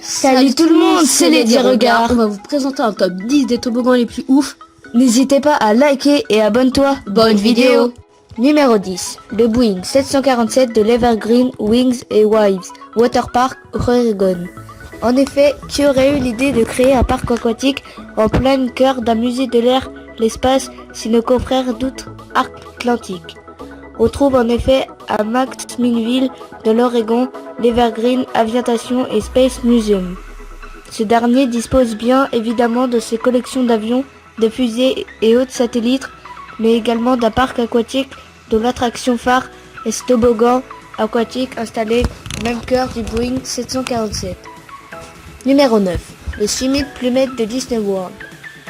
Salut tout le monde, c'est Lady Regard. On va vous présenter un top 10 des toboggans les plus ouf. N'hésitez pas à liker et abonne-toi. Bonne vidéo. Numéro 10, le Boeing 747 de l'Evergreen Wings & Waves Waterpark Oregon. En effet, qui aurait eu l'idée de créer un parc aquatique en plein cœur d'un musée de l'air, l'espace, si nos confrères d'outre-Atlantique? On trouve en effet à Maxminville, dans l'Oregon, l'Evergreen Aviation and Space Museum. Ce dernier dispose bien évidemment de ses collections d'avions, de fusées et autres satellites, mais également d'un parc aquatique dont l'attraction phare est ce toboggan aquatique installé au même cœur du Boeing 747. Numéro 9. Le Summit Plumette de Disney World,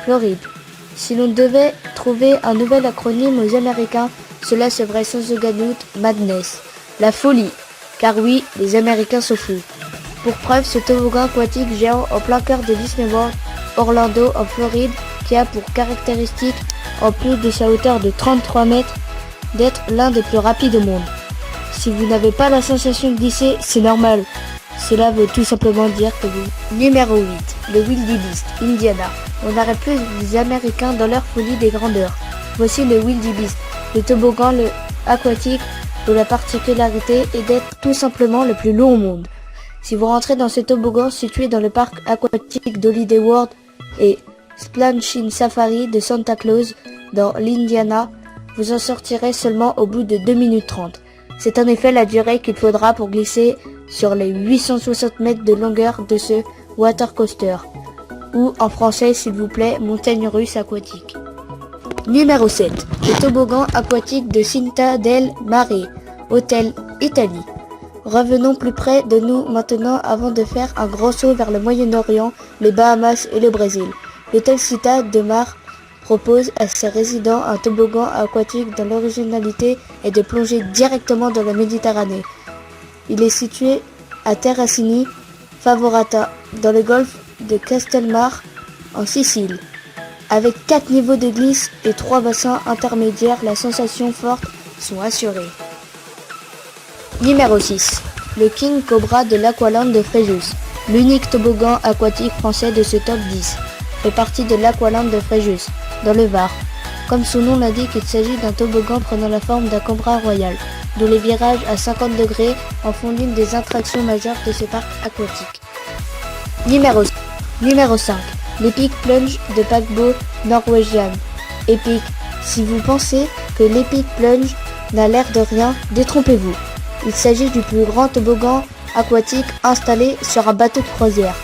Floride. Si l'on devait trouver un nouvel acronyme aux Américains, cela serait sans aucun doute Madness, la folie, car oui, les Américains sont fous. Pour preuve, ce toboggan aquatique géant en plein cœur de Disney World, Orlando en Floride, qui a pour caractéristique, en plus de sa hauteur de 33 mètres, d'être l'un des plus rapides au monde. Si vous n'avez pas la sensation de glisser, c'est normal. Cela veut tout simplement dire que vous... Numéro 8. Le Wildebeest, Indiana. On n'arrête plus les Américains dans leur folie des grandeurs. Voici le Wildebeest, le toboggan aquatique dont la particularité est d'être tout simplement le plus long au monde. Si vous rentrez dans ce toboggan situé dans le parc aquatique d'Holiday World et Splashing Safari de Santa Claus dans l'Indiana, vous en sortirez seulement au bout de 2 minutes 30. C'est en effet la durée qu'il faudra pour glisser sur les 860 mètres de longueur de ce water coaster, ou en français s'il vous plaît, montagne russe aquatique. Numéro 7. Le toboggan aquatique de Cinta del Mare, Hôtel Italie. Revenons plus près de nous maintenant avant de faire un grand saut vers le Moyen-Orient, les Bahamas et le Brésil. L'hôtel Cinta del Mare propose à ses résidents un toboggan aquatique dont l'originalité est de plonger directement dans la Méditerranée. Il est situé à Terracini Favorata, dans le golfe de Castelmar, en Sicile. Avec 4 niveaux de glisse et 3 bassins intermédiaires, la sensation forte sont assurées. Numéro 6. Le King Cobra de l'Aqualand de Fréjus. L'unique toboggan aquatique français de ce top 10 fait partie de l'Aqualand de Fréjus, dans le Var. Comme son nom l'indique, il s'agit d'un toboggan prenant la forme d'un cobra royal, dont les virages à 50 degrés en font l'une des attractions majeures de ce parc aquatique. Numéro 5. L'Epic Plunge de paquebot Norwegian. Epic. Si vous pensez que l'Epic Plunge n'a l'air de rien, détrompez-vous. Il s'agit du plus grand toboggan aquatique installé sur un bateau de croisière.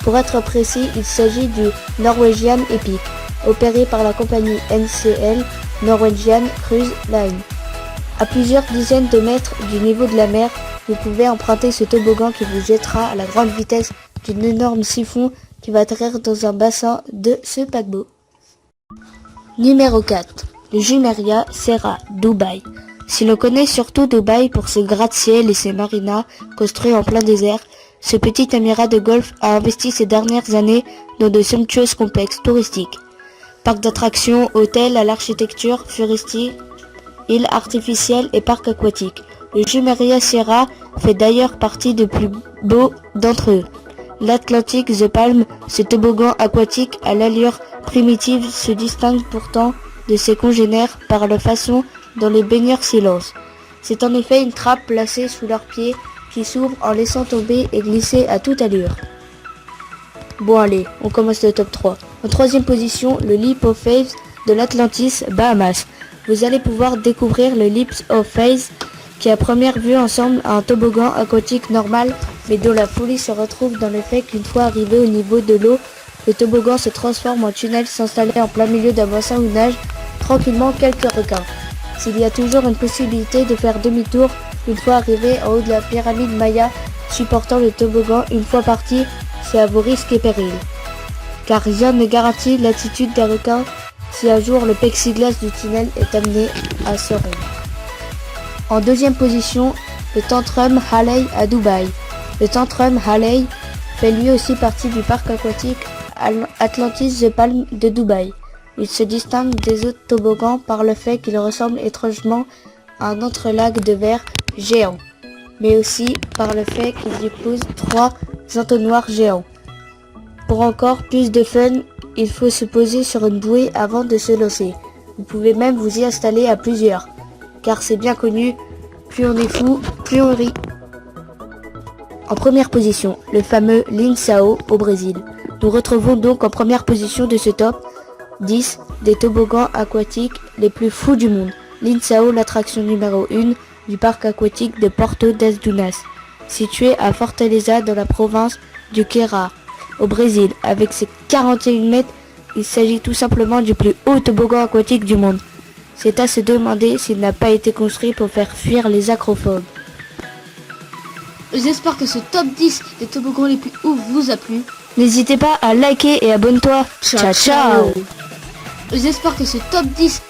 Pour être précis, il s'agit du Norwegian Epic, opéré par la compagnie NCL, Norwegian Cruise Line. À plusieurs dizaines de mètres du niveau de la mer, vous pouvez emprunter ce toboggan qui vous jettera à la grande vitesse d'une énorme siphon qui va atterrir dans un bassin de ce paquebot. Numéro 4. Le Jumeirah Serra, Dubaï. Si l'on connaît surtout Dubaï pour ses gratte-ciel et ses marinas construits en plein désert, ce petit amirat de golfe a investi ces dernières années dans de somptueux complexes touristiques. Parcs d'attractions, hôtels à l'architecture futuristique, îles artificielles et parcs aquatiques. Le Jumeirah Serra fait d'ailleurs partie des plus beaux d'entre eux. L'Atlantic The Palm, ce toboggan aquatique à l'allure primitive, se distingue pourtant de ses congénères par la façon dont les baigneurs s'y lancent. C'est en effet une trappe placée sous leurs pieds qui s'ouvre en laissant tomber et glisser à toute allure. Bon allez, on commence le top 3. En troisième position, le Leap of Faith de l'Atlantis, Bahamas. Vous allez pouvoir découvrir le Leap of Faith qui à première vue ressemble à un toboggan aquatique normal, mais dont la folie se retrouve dans le fait qu'une fois arrivé au niveau de l'eau, le toboggan se transforme en tunnel s'installer en plein milieu d'un bassin où nagent tranquillement quelques requins. S'il y a toujours une possibilité de faire demi-tour une fois arrivé en haut de la pyramide Maya supportant le toboggan une fois parti, c'est à vos risques et périls. Car rien ne garantit l'attitude des requins si un jour le plexiglas du tunnel est amené à se rompre. En deuxième position, le Tantrum Halley à Dubaï. Le Tantrum Halley fait lui aussi partie du parc aquatique Atlantis The Palm de Dubaï. Il se distingue des autres toboggans par le fait qu'il ressemble étrangement à un entrelac de verre géant, mais aussi par le fait qu'il dispose 3 entonnoirs géants. Pour encore plus de fun, il faut se poser sur une bouée avant de se lancer. Vous pouvez même vous y installer à plusieurs, car c'est bien connu, plus on est fou, plus on rit. En première position, le fameux Linsao au Brésil. Nous retrouvons donc en première position de ce top 10 des toboggans aquatiques les plus fous du monde. Linsao, l'attraction numéro 1 du parc aquatique de Porto das Dunas, situé à Fortaleza dans la province du Ceará, au Brésil. Avec ses 41 mètres, il s'agit tout simplement du plus haut toboggan aquatique du monde. C'est à se demander s'il n'a pas été construit pour faire fuir les acrophobes. J'espère que ce top 10 des toboggans les plus ouf vous a plu. N'hésitez pas à liker et abonne-toi. Ciao ciao. J'espère que ce top 10